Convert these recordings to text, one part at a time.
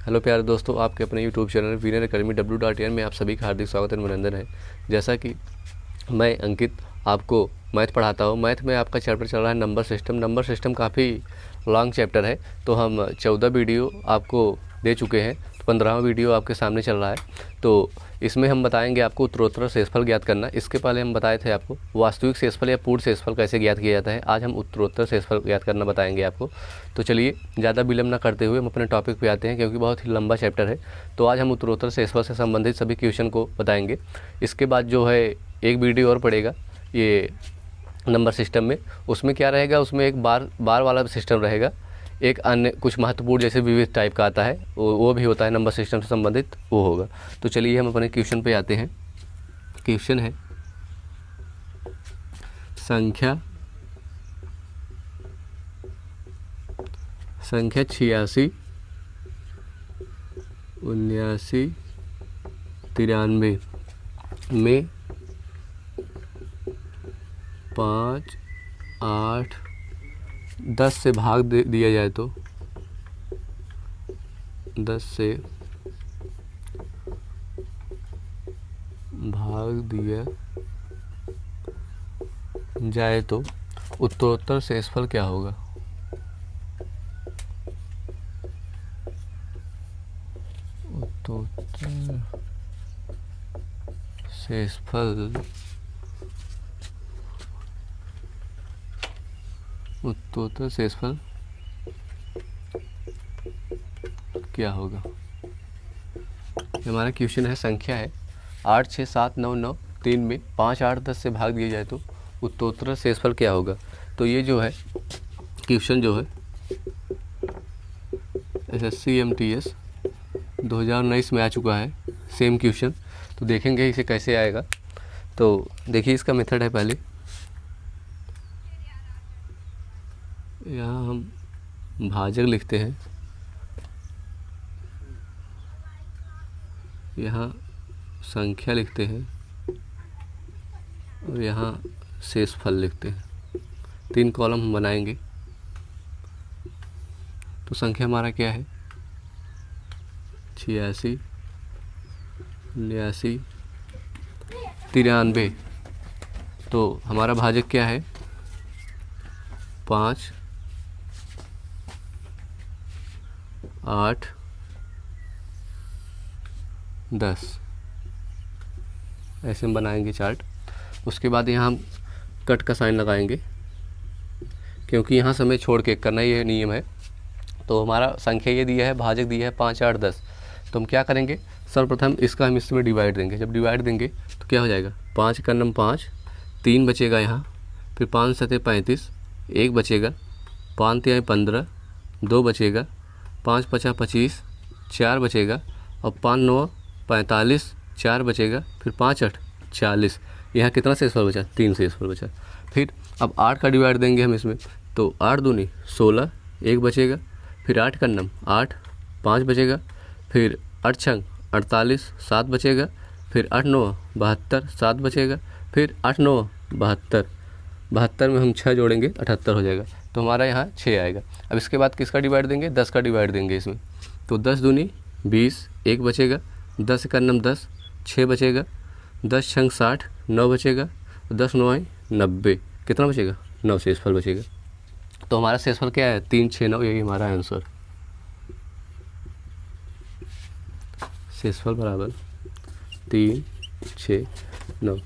Hello प्यारे दोस्तों, आपके अपने YouTube channel winner academy w.in में आप सभी का हार्दिक स्वागत और अभिनंदन है। जैसा कि मैं अंकित आपको मैथ पढ़ाता हूँ। मैथ में आपका चैप्टर चल रहा है नंबर सिस्टम। नंबर सिस्टम काफ़ी लॉन्ग चैप्टर है, तो हम 14 वीडियो आपको दे चुके हैं, 15वां वीडियो आपके सामने चल रहा है। तो इसमें हम बताएंगे आपको उत्तरोत्तर शेषफल ज्ञात करना। इसके पहले हम बताए थे आपको वास्तविक शेषफल या पूर्ण शेषफल कैसे ज्ञात किया जाता है। आज हम उत्तरोत्तर शेषफल ज्ञात करना बताएंगे आपको। तो चलिए ज़्यादा विलम्ब न करते हुए हम अपने टॉपिक पे आते हैं, क्योंकि बहुत ही लंबा चैप्टर है। तो आज हम उत्तरोत्तर शेषफल से संबंधित सभी क्वेश्चन को बताएंगे। इसके बाद जो है एक वीडियो और पड़ेगा ये नंबर सिस्टम में। उसमें क्या रहेगा, उसमें एक बार वाला सिस्टम रहेगा, एक अन्य कुछ महत्वपूर्ण जैसे विविध टाइप का आता है वो भी होता है नंबर सिस्टम से संबंधित, वो होगा। तो चलिए हम अपने क्वेश्चन पे आते हैं। क्वेश्चन है संख्या 86, 79, 93 में 5, 8, 10 से भाग दिया जाए तो 10 से भाग दिया जाए तो उत्तरोत्तर शेषफल क्या होगा। उत्तरोत्तर शेषफल क्या होगा। हमारा क्वेश्चन है, संख्या है 8, 6, 7, 9, 9, 3 में 5, 8, 10 से भाग दिया जाए तो उत्तरोत्तर शेषफल क्या होगा। तो ये जो है क्वेश्चन जो है SSC MTS 2019 में आ चुका है, सेम क्वेश्चन। तो देखेंगे इसे कैसे आएगा। तो देखिए इसका मेथड है, पहले यहाँ हम भाजक लिखते हैं, यहाँ संख्या लिखते हैं और यहाँ शेषफल लिखते हैं। 3 कॉलम हम बनाएंगे। तो संख्या हमारा क्या है 86, 79, 93। तो हमारा भाजक क्या है 5, 8, 10। ऐसे हम बनाएंगे चार्ट। उसके बाद यहाँ हम कट का साइन लगाएंगे, क्योंकि यहाँ से हमें छोड़ के करना ये नियम है। तो हमारा संख्या ये दिया है, भाजक दिया है 5, 8, 10। तो हम क्या करेंगे, सर्वप्रथम इसका हम इसमें डिवाइड देंगे। जब डिवाइड देंगे तो क्या हो जाएगा, 5 का नम 5, 3 बचेगा यहाँ, फिर 5 7 35, 1 बचेगा, 5 3 15, 2 बचेगा, 5 5 25, 4 बचेगा, और 5 9 45, 4 बचेगा, फिर 5 8 40। यहाँ कितना शेषफल बचा, 3 शेषफल बचा। फिर अब 8 का डिवाइड देंगे हम इसमें, तो 8 दूनी 16, 1 बचेगा, फिर 8 का नम 8, 5 बचेगा, फिर 8 छंग 48, 7 बचेगा, फिर 8 9 72, 7 बचेगा, फिर 8 9 72, 72 में हम 6 जोड़ेंगे 78 हो जाएगा। तो हमारा यहाँ 6 आएगा। अब इसके बाद किसका डिवाइड देंगे, 10 का डिवाइड देंगे इसमें। तो 10 दूनी 20, 1 बचेगा, 10 का नम 10, 6 बचेगा, 10 छंग 60, 9 बचेगा, 10 9 90, कितना बचेगा 9 शेषफल बचेगा। तो हमारा शेषफल क्या है 3 6 9, यही हमारा आंसर। शेषफल बराबर 3 6 9।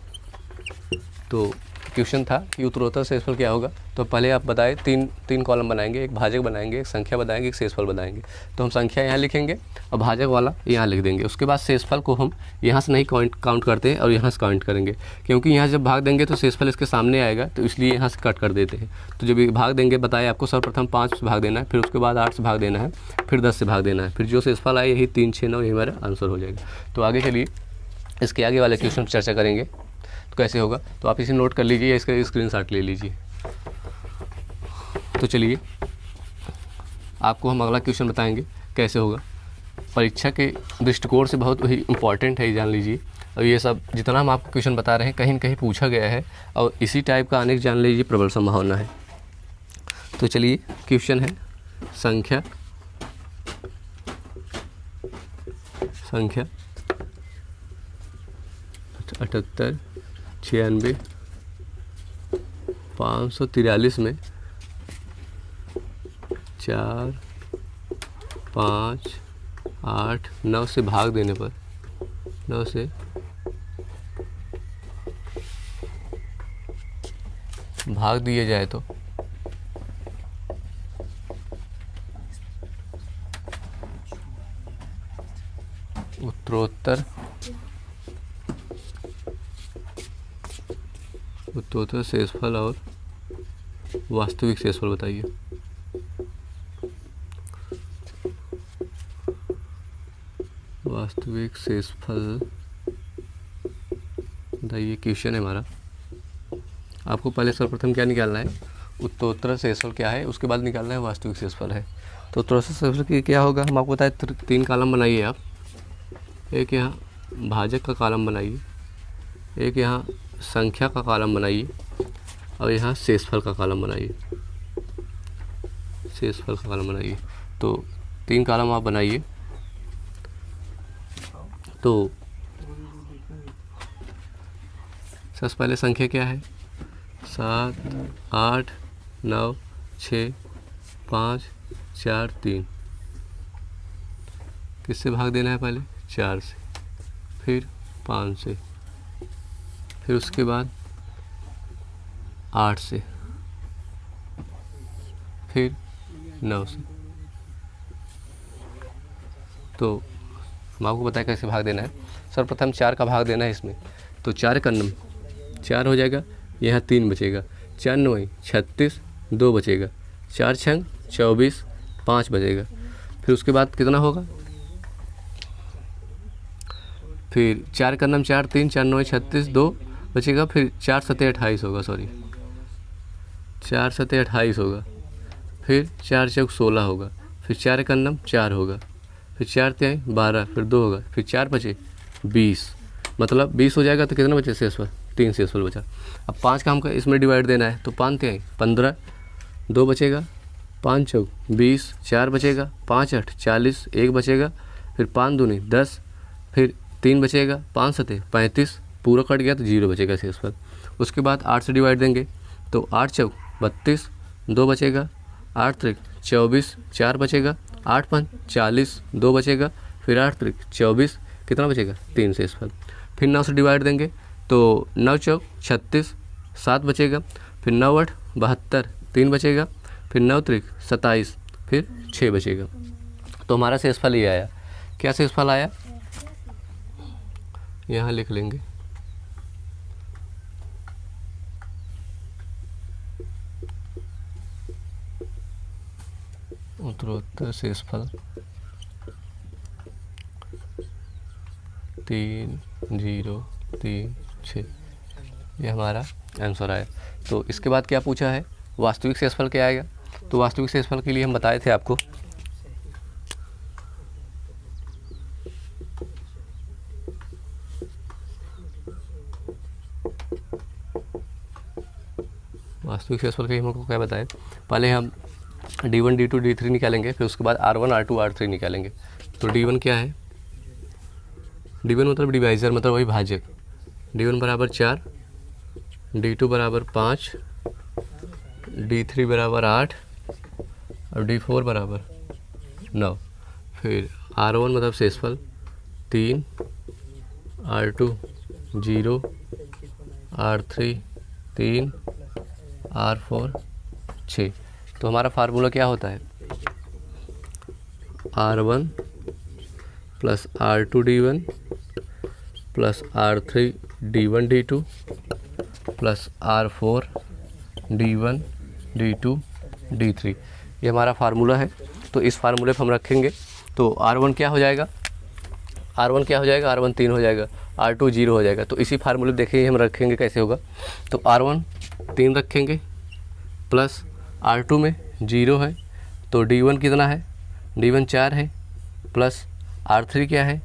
तो क्वेश्चन था कि उत्तरोत्तर शेषफल क्या होगा। तो पहले आप बताएं, तीन कॉलम बनाएंगे, एक भाजक बनाएंगे, एक संख्या बनाएंगे, एक शेषफल बनाएंगे। तो हम संख्या यहाँ लिखेंगे और भाजक वाला यहाँ लिख देंगे। उसके बाद शेषफल को हम यहाँ से नहीं काउंट करते हैं और यहाँ से काउंट करेंगे, क्योंकि यहाँ जब भाग देंगे तो शेषफल इसके सामने आएगा, तो इसलिए यहाँ से कट कर देते हैं। तो जब भाग देंगे, बताए आपको सर्वप्रथम 5 से भाग देना है, फिर उसके बाद 8 से भाग देना है, फिर 10 से भाग देना है, फिर जो शेषफल आए यही 3 6 9 यही हमारा आंसर हो जाएगा। तो आगे चलिए इसके आगे वाले क्वेश्चन पर चर्चा करेंगे। तो कैसे होगा, तो आप इसे नोट कर लीजिए, इसका स्क्रीनशॉट ले लीजिए। तो चलिए आपको हम अगला क्वेश्चन बताएंगे कैसे होगा। परीक्षा के दृष्टिकोण से बहुत ही इम्पॉर्टेंट है, जान लीजिए। और ये सब जितना हम आपको क्वेश्चन बता रहे हैं कहीं न कहीं पूछा गया है, और इसी टाइप का आने की जान लीजिए प्रबल संभावना है। तो चलिए क्वेश्चन है संख्या संख्या 78, 96, 543 में 4, 5, 8, 9 से भाग देने पर 9 से भाग दिए जाए तो उत्तरोत्तर शेषफल और वास्तविक शेषफल बताइए। वास्तविक शेषफल बताइए, क्वेश्चन है हमारा। आपको पहले सर्वप्रथम क्या निकालना है, उत्तरोत्तर शेषफल क्या है, उसके बाद निकालना है वास्तविक शेषफल है। तो उत्तरोत्तर शेषफल की क्या होगा, हम आपको बताए 3 कॉलम बनाइए आप। एक यहाँ भाजक का कॉलम बनाइए, एक यहाँ संख्या का कॉलम बनाइए और यहाँ शेषफल का कॉलम बनाइए। शेषफल का कॉलम बनाइए। तो 3 कॉलम आप बनाइए। तो सबसे पहले संख्या क्या है, 7, 8, 9, 6, 5, 4, 3। किससे भाग देना है, पहले 4 से, फिर 5 से, फिर उसके बाद 8 से, फिर 9 से। तो हम आपको बताया कैसे भाग देना है। सर्वप्रथम 4 का भाग देना है इसमें। तो 4 का 4 हो जाएगा, यहाँ 3 बचेगा, 4 9 36, 2 बचेगा, 4 6 24, 5 बचेगा। फिर उसके बाद कितना होगा, फिर 4 का 4 3, 4 9 36, 2 बचेगा, फिर 4 7 28 होगा, सॉरी 4 7 28 होगा, फिर 4 चौक 16 होगा, फिर 4 का 4 होगा, फिर 4 3 12, फिर 2 होगा, फिर 4 बचे 20, मतलब 20 हो जाएगा। तो कितना बचे शेषफल, 3 शेषफल बचा। अब 5 का हमको इसमें डिवाइड देना है। तो 5 3 15, 2 बचेगा, 5 चौक 20, 4 बचेगा, 5 8 40, 1 बचेगा, फिर 5 दूनी 10, फिर 3 बचेगा, 5 7 35, पूरा कट गया तो 0 बचेगा शेषफल। उसके बाद 8 से डिवाइड देंगे। तो 8 चौक 32, 2 बचेगा, 8 3 24, 4 बचेगा, 8 5 40, 2 बचेगा, फिर 8 3 24, कितना बचेगा, 3 शेषफल। फिर 9 से डिवाइड देंगे। तो 9 चौक 36, 7 बचेगा, फिर 9 8 72, 3 बचेगा, फिर 9 3 27, फिर 6 बचेगा। तो हमारा शेषफल ये आया। क्या शेषफल आया, यहाँ लिख लेंगे, उत्तरोत्तर शेषफल 3036, ये हमारा आंसर आया। तो इसके बाद क्या पूछा है, वास्तविक शेषफल क्या आएगा। तो वास्तविक शेषफल के लिए हम बताए थे आपको, वास्तविक शेषफल के लिए हमको क्या बताए, पहले हम D1 D2 D3 निकालेंगे, फिर उसके बाद R1 R2 R3 निकालेंगे। तो D1 क्या है, D1 मतलब डिवाइज़र, मतलब वही भाजक। D1 बराबर 4, D2 बराबर 5, D3 बराबर 8 और D4 बराबर 9। फिर R1 मतलब शेषफल 3, R2 0, R3 3, R4 6। तो हमारा फार्मूला क्या होता है, R1 plus R2 D1 plus R3 D1 D2 plus R4 D1 D2 D3, ये हमारा फार्मूला है। तो इस फार्मूले पर हम रखेंगे। तो R1 क्या हो जाएगा, R1 क्या हो जाएगा, R1 3 हो जाएगा, R2 0 हो जाएगा। तो इसी फार्मूले देखिए हम रखेंगे कैसे होगा। तो R1 3 रखेंगे, प्लस R2 में 0 है, तो D1 कितना है, D1 4 है, प्लस R3 क्या है,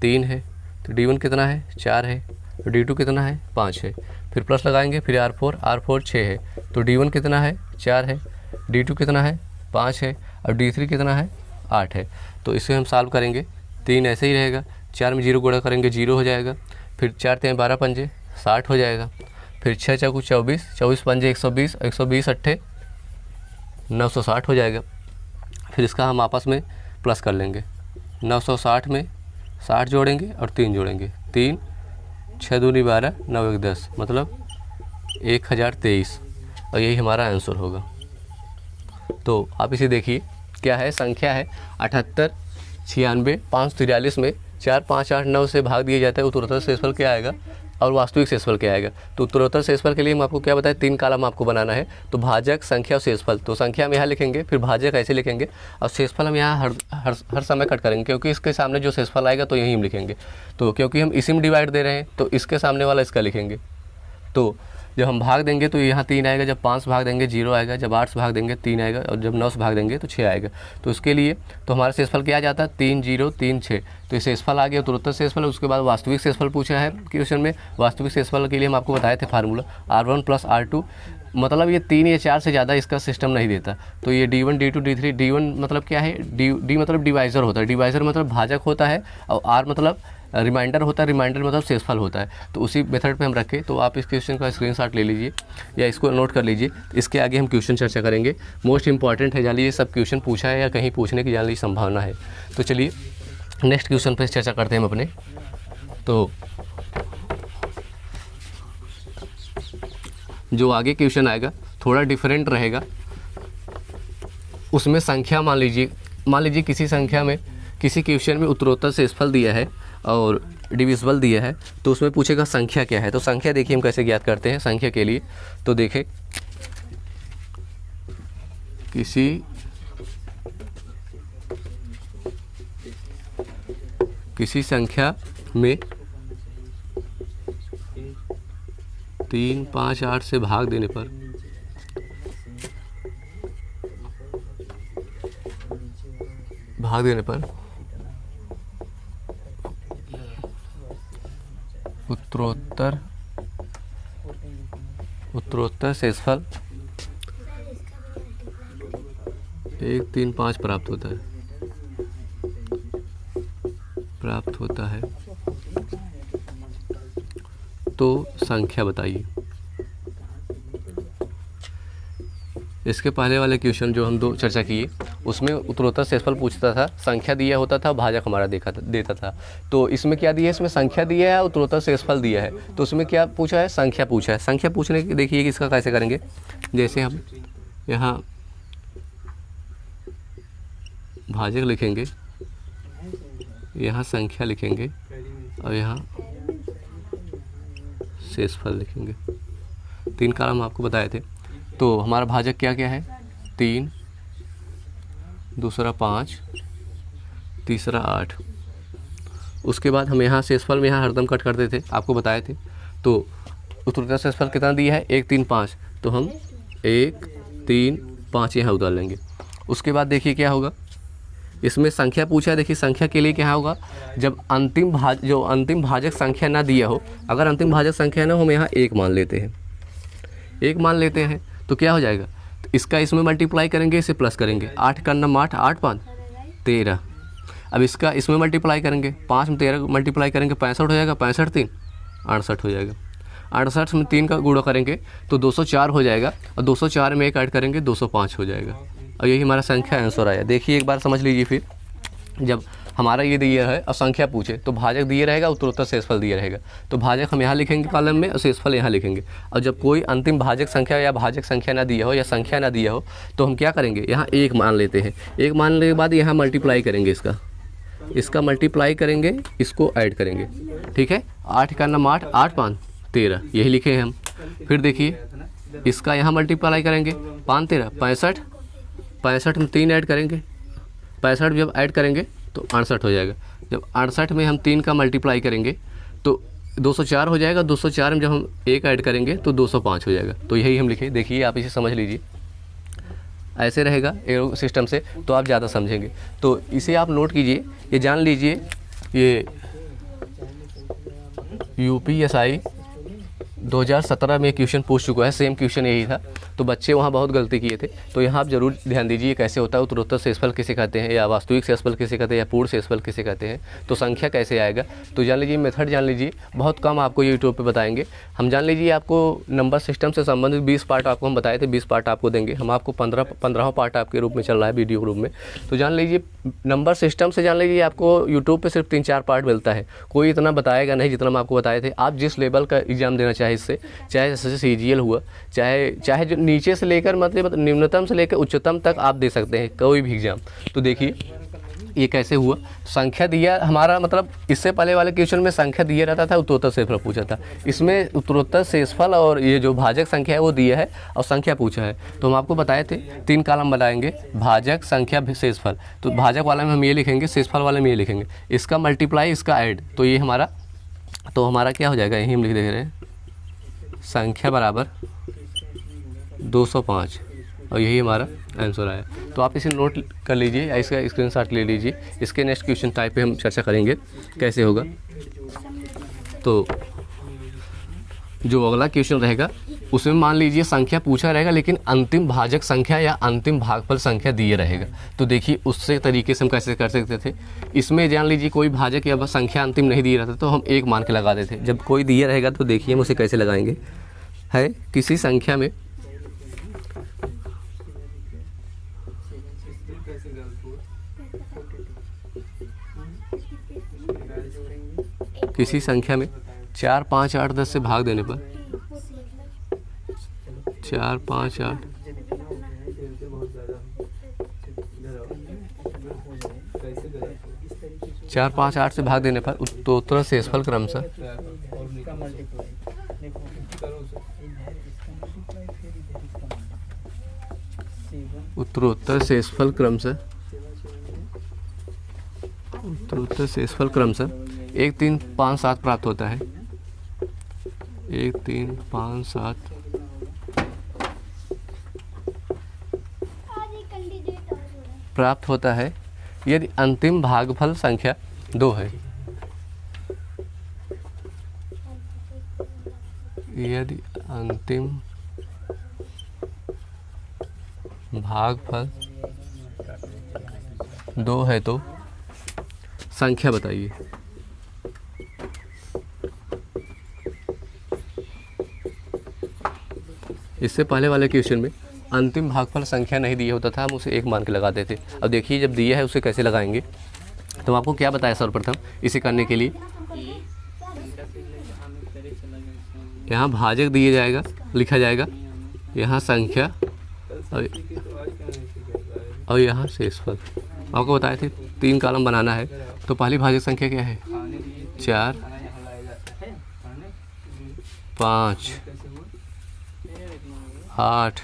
3 है, तो D1 कितना है, 4 है, तो D2 कितना है, 5 है। फिर प्लस लगाएंगे, फिर R4 6 है, तो D1 कितना है, 4 है, D2 कितना है, 5 है, और D3 कितना है, 8 है। तो इसे हम सॉल्व करेंगे। 3 ऐसे ही रहेगा, 4 में 0 गुणा करेंगे 0 हो जाएगा। फिर 4 3 12 पंजे 60 हो जाएगा। फिर 6 चौकू 24, 24 पंजे 120, 120 अट्ठे 960 हो जाएगा। फिर इसका हम आपस में प्लस कर लेंगे। 960 में 60 जोड़ेंगे और 3 जोड़ेंगे, 3 6 दूनी 12 9 1 10 मतलब 1023 और यही हमारा आंसर होगा। तो आप इसे देखिए क्या है, संख्या है 78 96 543 में 4 5 8 9 से भाग दिया जाता है। उत्तरोत्तर शेषफल क्या आएगा और वास्तविक शेषफल क्या आएगा। तो उत्तरोत्तर शेषफल के लिए हम आपको क्या बताएं, 3 कॉलम आपको बनाना है। तो भाजक, संख्या और शेषफल। तो संख्या हम यहाँ लिखेंगे, फिर भाजक ऐसे लिखेंगे और शेषफल हम यहाँ हर समय कट करेंगे, क्योंकि इसके सामने जो शेषफल आएगा तो यही हम लिखेंगे। तो क्योंकि हम इसी में डिवाइड दे रहे हैं तो इसके सामने वाला इसका लिखेंगे। तो जब हम भाग देंगे तो यहाँ 3 आएगा, जब 5 से भाग देंगे 0 आएगा, जब 8 से भाग देंगे 3 आएगा और जब 9 से भाग देंगे तो 6 आएगा। तो इसके लिए तो हमारा शेषफल क्या आ जाता है 3 0 3 6। तो ये शेषफल आ गया, उत्तरोत्तर शेषफल। उसके बाद वास्तविक शेषफल पूछा है क्वेश्चन में। वास्तविक शेषफल के लिए हम आपको बताए थे फार्मूला R1 + R2, मतलब ये 3 या 4 से ज़्यादा इसका सिस्टम नहीं देता। तो ये D1 D2 D3, D1 मतलब क्या है, D मतलब डिवाइज़र होता है, डिवाइज़र मतलब भाजक होता है, और R मतलब रिमाइंडर होता है, रिमाइंडर मतलब शेषफल होता है। तो उसी मेथड पे हम रखें। तो आप इस क्वेश्चन का स्क्रीनशॉट ले लीजिए या इसको नोट कर लीजिए। इसके आगे हम क्वेश्चन चर्चा करेंगे। मोस्ट इंपॉर्टेंट है, जान लीजिए सब क्वेश्चन पूछा है या कहीं पूछने की जान लीजिए संभावना है। तो चलिए नेक्स्ट क्वेश्चन पे चर्चा करते हैं हम अपने। तो जो आगे क्वेश्चन आएगा थोड़ा डिफरेंट रहेगा। उसमें संख्या मान लीजिए किसी संख्या में, किसी क्वेश्चन में उत्तरोत्तर शेषफल दिया है और डिविजिबल दिया है, तो उसमें पूछेगा संख्या क्या है। तो संख्या देखिए हम कैसे ज्ञात करते हैं संख्या के लिए। तो देखें किसी संख्या में 3 5 8 से भाग देने पर उत्तरोत्तर शेषफल 1 3 5 प्राप्त होता है। तो संख्या बताइए। इसके पहले वाले क्वेश्चन जो हम 2 चर्चा किए उसमें उत्तरोत्तर शेषफल पूछता था, संख्या दिया होता था, भाजक हमारा देता था। तो इसमें क्या दिया है, इसमें संख्या दिया है, उत्तरोत्तर शेषफल दिया है। तो उसमें क्या पूछा है, संख्या पूछा है। संख्या पूछने की देखिए कि इसका कैसे करेंगे। जैसे हम यहाँ भाजक लिखेंगे, यहाँ संख्या लिखेंगे और यहाँ शेषफल लिखेंगे। 3 कॉलम आपको बताए थे। तो हमारा भाजक क्या क्या है, 3, दूसरा 5, तीसरा 8। उसके बाद हम यहाँ शेषफल में यहाँ हरदम कट करते थे, आपको बताए थे। तो उत्तरोत्तर शेषफल कितना दिया है, 1 3 5। तो हम 1 3 5 यहाँ उतार लेंगे। उसके बाद देखिए क्या होगा, इसमें संख्या पूछा है। देखिए संख्या के लिए क्या होगा, जब अंतिम भाजक संख्या ना दिया हो, अगर अंतिम भाजक संख्या ना हो, हम यहाँ 1 मान लेते हैं। तो क्या हो जाएगा, तो इसका इसमें मल्टीप्लाई करेंगे, इसे प्लस करेंगे। 8 का नम 8, 8 5 13। अब इसका इसमें मल्टीप्लाई करेंगे, 5 में 13 मल्टीप्लाई करेंगे, 65 हो जाएगा, 65 3 68 हो जाएगा। 68 में 3 का गुणा करेंगे तो 204 हो जाएगा, और 204 में 1 ऐड करेंगे 205 हो जाएगा। और यही हमारा संख्या आंसर आया। देखिए एक बार समझ लीजिए। फिर जब हमारा ये दिया है और संख्या पूछे तो भाजक दिए रहेगा, उत्तरोत्तर शेषफल दिया रहेगा। तो भाजक हम यहाँ लिखेंगे कॉलम में और शेषफल यहाँ लिखेंगे। और जब कोई अंतिम भाजक संख्या या भाजक संख्या ना दिया हो या संख्या ना दिया हो तो हम क्या करेंगे, यहाँ 1 मान लेते हैं। 1 मानने के बाद यहाँ मल्टीप्लाई करेंगे, इसका मल्टीप्लाई करेंगे, इसको ऐड करेंगे। ठीक है, 8 का नम 8, 8 5 13, यही लिखे हैं हम। फिर देखिए इसका यहाँ मल्टीप्लाई करेंगे, 5 13 65, 65 में 3 ऐड करेंगे, 65 जब ऐड करेंगे तो 68 हो जाएगा। जब 68 में हम 3 का मल्टीप्लाई करेंगे तो 204 हो जाएगा। 204 में जब हम 1 ऐड करेंगे तो 205 हो जाएगा। तो यही हम लिखे। देखिए आप इसे समझ लीजिए, ऐसे रहेगा एरो सिस्टम से तो आप ज़्यादा समझेंगे। तो इसे आप नोट कीजिए, ये जान लीजिए, ये UPSI 2017 में क्वेश्चन पूछ चुका है, सेम क्वेश्चन यही था। तो बच्चे वहाँ बहुत गलती किए थे, तो यहाँ आप जरूर ध्यान दीजिए कैसे होता है उत्तरोत्तर शेषफल किसे कहते हैं, या वास्तविक शेषफल किसे कहते हैं, या पूर्ण शेषफल किसे कहते हैं, तो संख्या कैसे आएगा। तो जान लीजिए मेथड, जान लीजिए बहुत कम आपको यूट्यूब पे बताएंगे हम। जान लीजिए आपको नंबर सिस्टम से संबंधित 20 पार्ट आपको हम बताए थे, 20 पार्ट आपको देंगे हम। आपको 15वां पार्ट आपके रूप में चल रहा है वीडियो रूप में। तो जान लीजिए नंबर सिस्टम से जान लीजिए आपको यूट्यूब पे सिर्फ 3-4 पार्ट मिलता है, कोई इतना बताएगा नहीं जितना हम आपको बताए थे। आप जिस लेवल का एग्ज़ाम देना चाहे इससे, चाहे जैसे CGL हुआ, चाहे जो नीचे से लेकर मतलब न्यूनतम से लेकर उच्चतम तक आप दे सकते हैं कोई भी एग्ज़ाम। तो देखिए ये कैसे हुआ, संख्या दिया हमारा, मतलब इससे पहले वाले क्वेश्चन में संख्या दिया रहता था, उत्तरोत्तर शेषफल पूछा था। इसमें उत्तरोत्तर शेषफल और ये जो भाजक संख्या है वो दिया है और संख्या पूछा है। तो हम आपको बताए थे 3 कॉलम बनाएंगे, भाजक, संख्या, शेषफल। तो भाजक वाले में हम ये लिखेंगे, शेषफल वाले में ये लिखेंगे, इसका मल्टीप्लाई, इसका ऐड। तो ये हमारा क्या हो जाएगा, यही हम लिख दे रहे हैं, संख्या बराबर 205, और यही हमारा आंसर आया। तो आप इसे नोट कर लीजिए या इसका स्क्रीनशॉट ले लीजिए। इसके नेक्स्ट क्वेश्चन टाइप पे हम चर्चा करेंगे कैसे होगा। तो जो अगला क्वेश्चन रहेगा उसमें मान लीजिए संख्या पूछा रहेगा, लेकिन अंतिम भाजक संख्या या अंतिम भागफल संख्या दिए रहेगा। तो देखिए उससे तरीके से हम कैसे कर सकते थे। इसमें जान लीजिए कोई भाजक या संख्या अंतिम नहीं दिए रहता तो हम 1 मान के लगा देते। जब कोई दिया रहेगा तो देखिए हम उसे कैसे लगाएंगे। है किसी संख्या में किसी संख्या में 4, 5, 8, 10 से भाग देने पर 4, 5, 8 4, 5, 8 से भाग देने पर उत्तरोत्तर शेषफल क्रमशः उत्तरोत्तर शेषफल क्रमशः 1, 3, 5, 7 प्राप्त होता है। 1, 3, 5, 7 प्राप्त होता है यदि अंतिम भागफल संख्या 2 है। यदि अंतिम भागफल 2 है तो संख्या बताइए। इससे पहले वाले क्वेश्चन में अंतिम भागफल संख्या नहीं दिया होता था, हम उसे 1 मान के लगाते थे। अब देखिए जब दिया है उसे कैसे लगाएंगे। तो आपको क्या बताया सर्वप्रथम इसे करने के लिए, यहाँ भाजक दिया जाएगा, लिखा जाएगा, यहाँ संख्या और यहाँ शेषफल। आपको बताए थे 3 कॉलम बनाना है। तो पहली भाजक संख्या क्या है, 4, 5, 8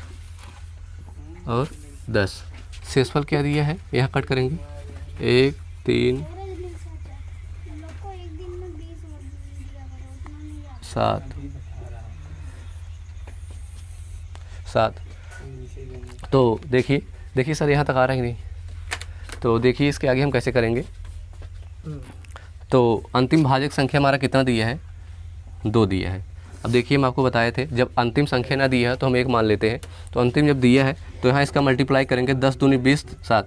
और 10। शेषफल क्या दिया है, यहाँ कट करेंगे, 1, 3, 7। तो देखिए सर यहाँ तक आ रहा है कि नहीं। तो देखिए इसके आगे हम कैसे करेंगे। तो अंतिम भाजक संख्या हमारा कितना दिया है, 2 दिया है। अब देखिए हम आपको बताए थे जब अंतिम संख्या ना दिया है तो हम 1 मान लेते हैं। तो अंतिम जब दिया है तो यहाँ इसका मल्टीप्लाई करेंगे, 10 दूनी 20, 7,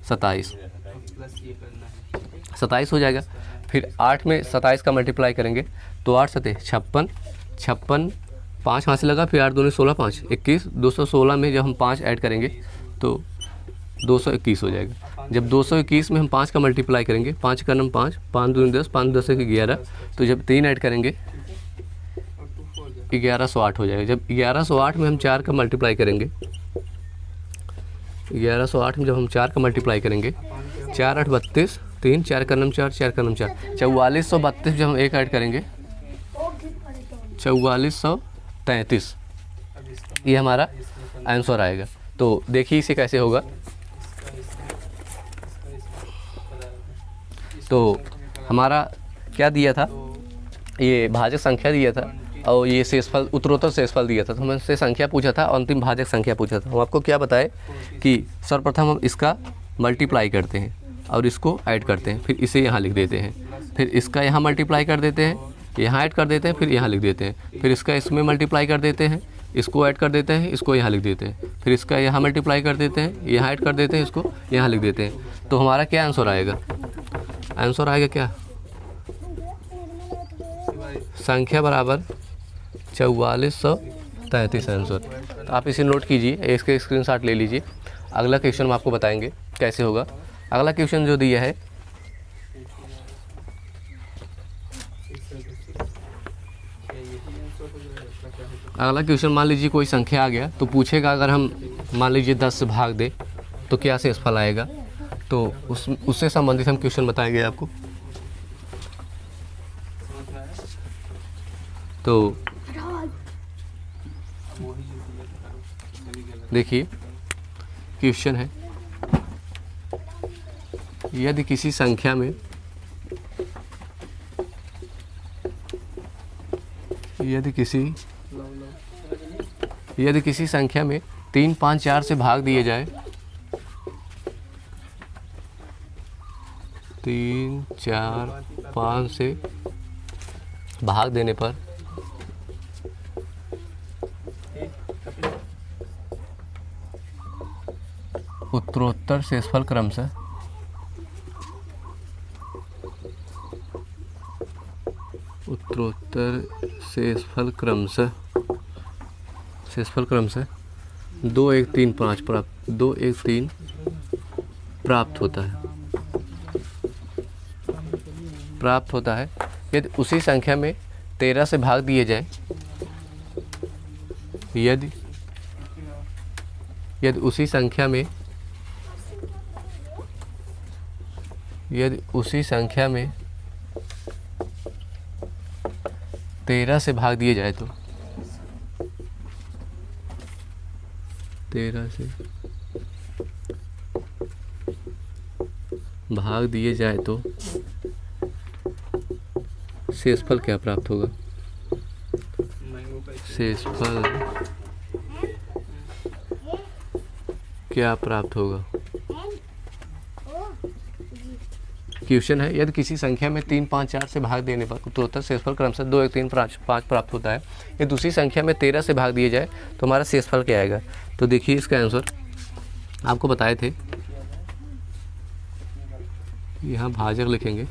27 हो जाएगा। फिर 8 में 27 का मल्टीप्लाई करेंगे तो 8 सते 56, 5 हाथ से लगा, फिर 8 दूनी 16, 5 21, 216 में जब हम 5 ऐड करेंगे तो 221 हो जाएगा। जब 221 में हम 5 का मल्टीप्लाई करेंगे, 5 का नम 5, 5 दूनी 10, 5 10 से 11, तो जब 3 ऐड करेंगे 1108 हो जाएगा। जब 1108 में हम 4 का मल्टीप्लाई करेंगे, 1108 में जब हम 4 का मल्टीप्लाई करेंगे, 4 8 32, 3 4 का नम 4, 4 का नम 4, 4432 जब हम 1 ऐड करेंगे 4433, ये हमारा आंसर आएगा। तो देखिए इसे कैसे होगा। तो हमारा क्या दिया था, ये भाजक संख्या दिया था और ये शेषफल उत्तरोत्तर शेषफल दिया था। तो हमसे संख्या पूछा था और अंतिम भाजक संख्या पूछा था। हम आपको क्या बताए कि सर्वप्रथम हम इसका मल्टीप्लाई करते हैं और इसको ऐड करते हैं, फिर इसे यहाँ लिख देते हैं, फिर इसका यहाँ मल्टीप्लाई कर देते हैं यहाँ ऐड कर देते हैं, फिर यहाँ लिख देते हैं, फिर इसका इसमें मल्टीप्लाई कर देते हैं, इसको ऐड कर देते हैं, इसको यहाँ लिख देते हैं, फिर इसका यहाँ मल्टीप्लाई कर देते हैं, यहाँ ऐड कर देते हैं, इसको यहाँ लिख देते हैं। तो हमारा क्या आंसर आएगा? आंसर आएगा क्या? संख्या बराबर 4433 आंसर। तो आप इसे नोट कीजिए, इसके स्क्रीनशॉट ले लीजिए। अगला क्वेश्चन हम आपको बताएंगे कैसे होगा। अगला क्वेश्चन जो दिया है, अगला क्वेश्चन मान लीजिए कोई संख्या आ गया तो पूछेगा अगर हम मान लीजिए 10 से भाग दे तो क्या शेषफल आएगा। तो उससे संबंधित हम क्वेश्चन बताएंगे आपको। तो देखिए क्वेश्चन है, यदि किसी संख्या में यदि किसी संख्या में 3, 5, 4 से भाग दिए जाए, 3, 4, 5 से भाग देने पर उत्तरोत्तर शेषफल क्रमशः शेषफल क्रमशः 2, 1, 3, 5 प्राप्त होता है यदि उसी संख्या में 13 से भाग दिए जाए, यदि उसी संख्या में 13 से भाग दिए जाए तो 13 से भाग दिए जाए तो शेषफल क्या प्राप्त होगा? शेषफल क्या प्राप्त होगा? क्वेश्चन है, यदि किसी संख्या में 3, 5, 4 से भाग देने पर उत्तरोत्तर शेषफल क्रमशः 2, 1, 3, 5 प्राप्त होता है। यदि दूसरी संख्या में 13 से भाग दिए जाए तो हमारा शेषफल क्या आएगा? तो देखिए इसका आंसर आपको बताए थे, यहाँ भाजक लिखेंगे,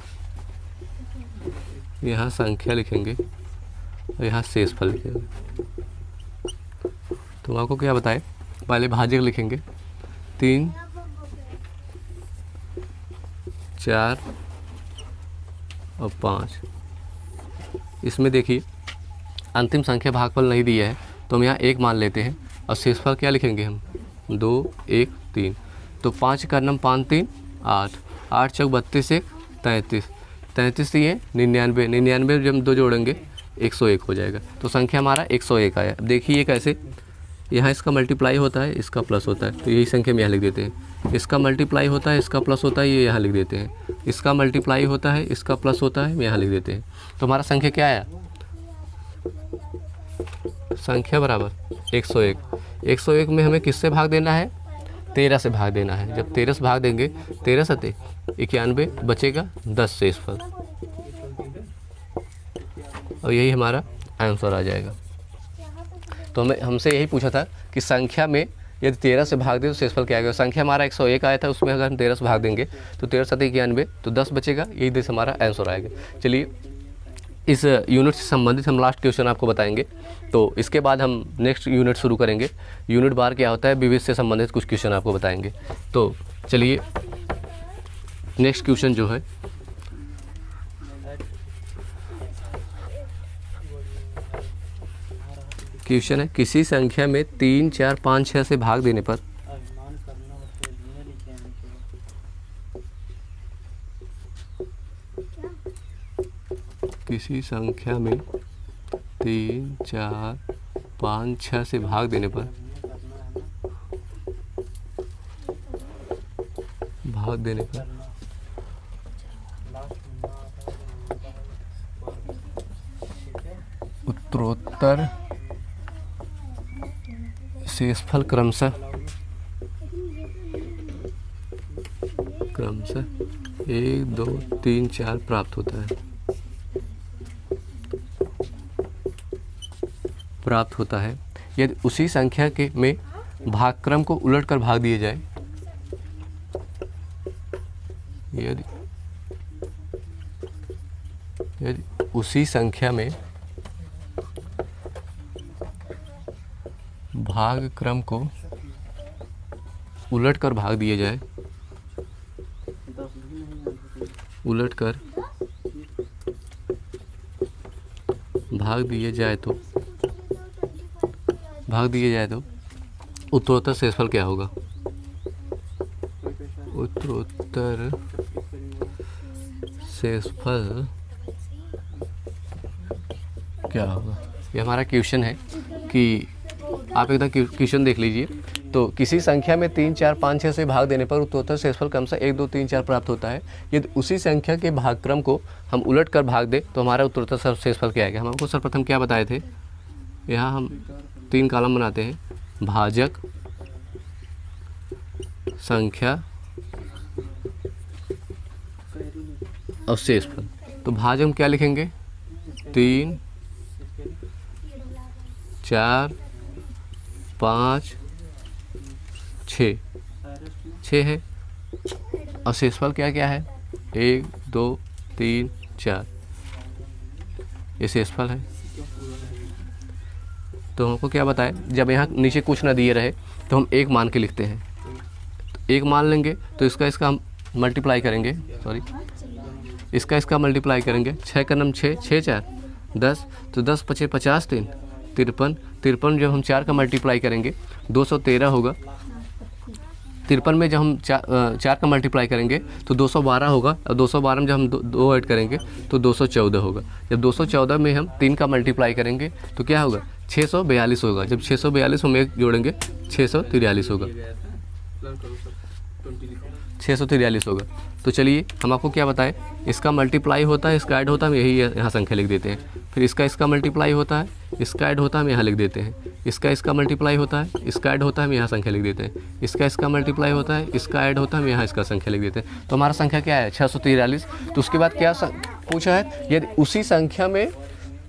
यहाँ संख्या लिखेंगे और यहाँ शेषफल लिखेंगे। तो आपको क्या बताए, पहले भाजक लिखेंगे 3, 4 और 5। इसमें देखिए अंतिम संख्या भागफल नहीं दिया है तो हम यहाँ 1 मान लेते हैं और शेषफल क्या लिखेंगे हम? 2, 1, 3। तो 5 का नम 5, 3, 8, 8 चौक 32, 1, 33, 33 ये 99, 99 जब 2 जोड़ेंगे 101 हो जाएगा। तो संख्या हमारा 101 आया। अब देखिए कैसे, यहाँ इसका मल्टीप्लाई होता है, इसका प्लस होता है, तो यही संख्या में यहाँ लिख देते हैं। इसका मल्टीप्लाई होता है, इसका प्लस होता है, ये यहाँ लिख देते हैं। इसका मल्टीप्लाई होता है, इसका प्लस होता है, यहाँ लिख देते हैं। तो हमारा संख्या क्या आया? संख्या बराबर 101। 101 में हमें किससे भाग देना है? 13 से भाग देना है। जब 13 से भाग देंगे, 13 सते 91 बचेगा 10 शेषफल, और यही हमारा आंसर आ जाएगा। तो हमसे यही पूछा था कि संख्या में यदि 13 से भाग दे तो शेषफल क्या आएगा। संख्या हमारा 101 आया था, उसमें अगर हम 13 से भाग देंगे तो 13 सते 91 तो 10 बचेगा, यही देश हमारा आंसर आएगा। चलिए इस यूनिट से संबंधित हम लास्ट क्वेश्चन आपको बताएंगे, तो इसके बाद हम नेक्स्ट यूनिट शुरू करेंगे। यूनिट बार क्या होता है, विविध से संबंधित कुछ क्वेश्चन आपको बताएंगे। तो चलिए नेक्स्ट क्वेश्चन जो है, क्वेश्चन है, किसी संख्या में 3, 4, 5, 6 से भाग देने पर किसी संख्या में 3, 4, 5, 6 से भाग देने पर उत्तरोत्तर शेषफल क्रमशः 1, 2, 3, 4 प्राप्त होता है। प्राप्त होता है यदि उसी संख्या के में भागक्रम को उलटकर भाग दिए जाए। यदि उसी संख्या में भागक्रम को उलटकर भाग दिए जाए, उलटकर भाग दिए जाए तो उत्तरोत्तर शेषफल क्या होगा? उत्तरोत्तर शेषफल क्या होगा? ये हमारा क्वेश्चन है कि आप एकदम क्वेश्चन देख लीजिए। तो किसी संख्या में 3, 4, 5, 6 से भाग देने पर उत्तरोत्तर शेषफल क्रमशः 1, 2, 3, 4 प्राप्त होता है। यदि उसी संख्या के भागक्रम को हम उलट कर भाग दें तो हमारा उत्तरोत्तर शेषफल क्या आएगा? हम आपको सर्वप्रथम क्या बताए थे? यहाँ हम 3 कॉलम बनाते हैं, भाजक, संख्या और शेषफल। तो भाजक हम क्या लिखेंगे? 3, 4, 5, 6 है। और शेषफल क्या क्या है? 1, 2, 3, 4, ये शेषफल है। तो हमको क्या बताए, जब यहाँ नीचे कुछ ना दिए रहे तो हम 1 मान के लिखते हैं। तो 1 मान लेंगे तो इसका हम मल्टीप्लाई करेंगे, इसका मल्टीप्लाई करेंगे। 6 का नम 6, 6 4 10, तो 10 5 50 3 53 जब हम 4 का मल्टीप्लाई करेंगे 213 होगा। 53 में जब हम 4 का मल्टीप्लाई करेंगे तो 212 होगा, और 212 में जब हम 2 ऐड करेंगे तो 214 होगा। जब 214 में हम 3 का मल्टीप्लाई करेंगे तो क्या होगा? 642 होगा। जब 642 हम 1 जोड़ेंगे 643 होगा, 643 होगा। तो चलिए हम आपको क्या बताएं, इसका मल्टीप्लाई होता है, इसका ऐड होता है, हम यही यहाँ संख्या लिख देते हैं। फिर इसका मल्टीप्लाई होता है, इसका ऐड होता है, हम यहाँ लिख देते हैं। इसका मल्टीप्लाई होता है, इसका ऐड होता है, हम यहाँ संख्या लिख देते हैं। इसका मल्टीप्लाई होता है, इसका ऐड होता है, हम यहाँ इसका संख्या लिख देते हैं। तो हमारा संख्या क्या है? 643। तो उसके बाद क्या पूछा है? यदि उसी संख्या में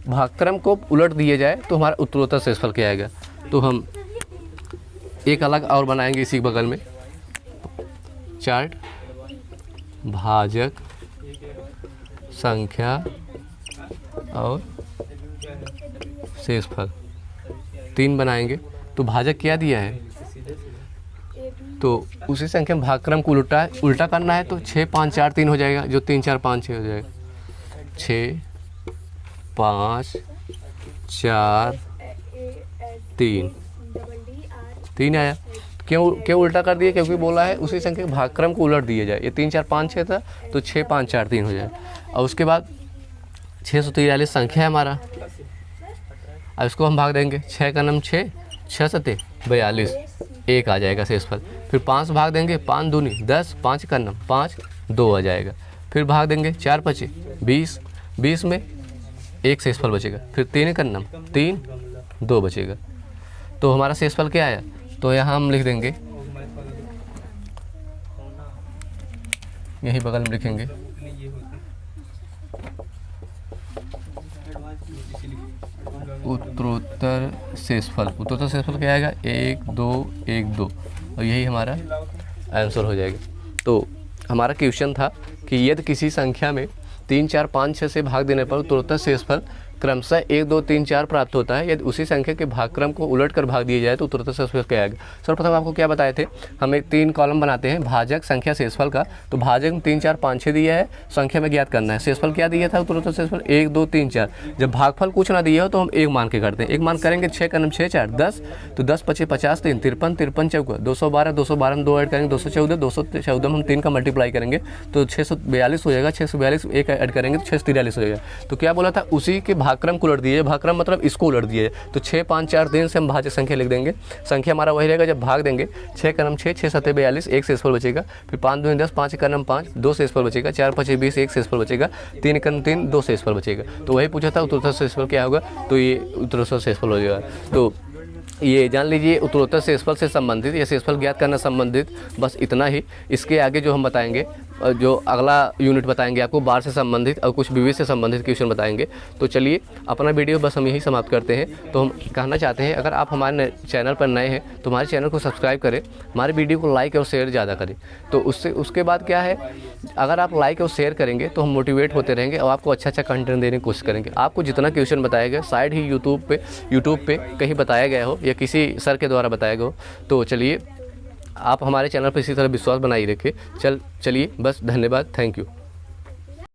भागक्रम को उलट दिए जाए तो हमारा उत्तरोत्तर शेषफल क्या आएगा? तो हम एक अलग और बनाएंगे इसी बगल में चार्ट, भाजक, संख्या और शेषफल 3 बनाएंगे। तो भाजक क्या दिया है? तो उसी संख्या में भागक्रम को उल्टा करना है, तो 6 5 4 3 हो जाएगा, जो 3 4 5 6 हो जाएगा। 6 5 4 3 आया। क्यों उल्टा कर दिया? क्योंकि बोला है उसी संख्या के भागक्रम को उलट दिया जाए। ये 3 4 5 6 था, तो 6 5 4 3 हो जाए। और उसके बाद 643 संख्या है हमारा। अब इसको हम भाग देंगे, 6 का नम 6, 6 7 42, 1 आ जाएगा शेषफल। फिर 5 भाग देंगे, 5 दूनी 10, 5 का नम 5, 2 आ जाएगा। फिर भाग देंगे 4 5 20, 20 में 1 शेषफल बचेगा। फिर 3 का नम 3, 2 बचेगा। तो हमारा शेषफल क्या आया? तो यहाँ हम लिख देंगे, यही बगल में लिखेंगे उत्तरोत्तर शेषफल। उत्तरोत्तर शेषफल क्या आएगा? 1 2 1 2, और यही हमारा आंसर हो जाएगा। तो हमारा क्वेश्चन था कि यदि किसी संख्या में 3 4 5 6 से भाग देने पर उत्तरोत्तर शेषफल क्रमशः 1 2 3 4 प्राप्त होता है। यदि उसी संख्या के भागक्रम को उलट कर भाग दिया जाए तो उत्तरोत्तर शेषफल क्या आएगा? सर्वप्रथम आपको क्या बताए थे? हम एक 3 कॉलम बनाते हैं, भाजक, संख्या, शेषफल का। तो भाजक में 3 4 5 6 दिया है, संख्या में ज्ञात करना है। शेषफल क्या दिया था? उत्तरोत्तर शेषफल 1 2 3 4। जब भागफल कुछ ना दिया हो तो हम 1 मान के करते हैं। 1 मान करेंगे, 6 का नम 6 4 10, तो 10 5 50 3 53 53 चौका 212, 212 में 2 ऐड करेंगे 214, 214 में हम 3 का मल्टीप्लाई करेंगे तो 642 हो जाएगा। 642 1 ऐड करेंगे तो 643 हो जाएगा। तो क्या बोला था? उसी के भागक्रम को उलट दिए। भागक्रम मतलब इसको उलट दिए। तो 6 5 4 3 से हम भाज्य संख्या लिख देंगे। संख्या हमारा वही रहेगा। जब भाग देंगे 6 का नम 6, 6 7 42, 1 शेषफल बचेगा। फिर 5 2 10, 5 का नम 5, 2 शेषफल बचेगा। 4 5 20, 1 शेषफल बचेगा। 3 का नम 3, 2 शेषफल बचेगा। तो वही पूछा था उत्तरोत्तर शेषफल क्या होगा? तो ये उत्तरोत्तर शेषफल हो जाएगा। तो ये जान लीजिए उत्तरोत्तर शेषफल से संबंधित या शेषफल ज्ञात करना संबंधित, बस इतना ही। इसके आगे जो हम बताएंगे जो अगला यूनिट बताएंगे आपको बार से संबंधित और कुछ बीवी से संबंधित क्वेश्चन बताएंगे। तो चलिए अपना वीडियो बस हम यही समाप्त करते हैं। तो हम कहना चाहते हैं, अगर आप हमारे चैनल पर नए हैं तो हमारे चैनल को सब्सक्राइब करें, हमारे वीडियो को लाइक और शेयर ज़्यादा करें। तो उसके बाद क्या है, अगर आप लाइक और शेयर करेंगे तो हम मोटिवेट होते रहेंगे और आपको अच्छा कंटेंट देने की कोशिश करेंगे। आपको जितना क्वेश्चन बताया गया शायद ही यूट्यूब पे कहीं बताया गया हो या किसी सर के द्वारा बताया गया हो। तो चलिए आप हमारे चैनल पर इसी तरह विश्वास बनाए रखें। चलिए बस, धन्यवाद, थैंक यू।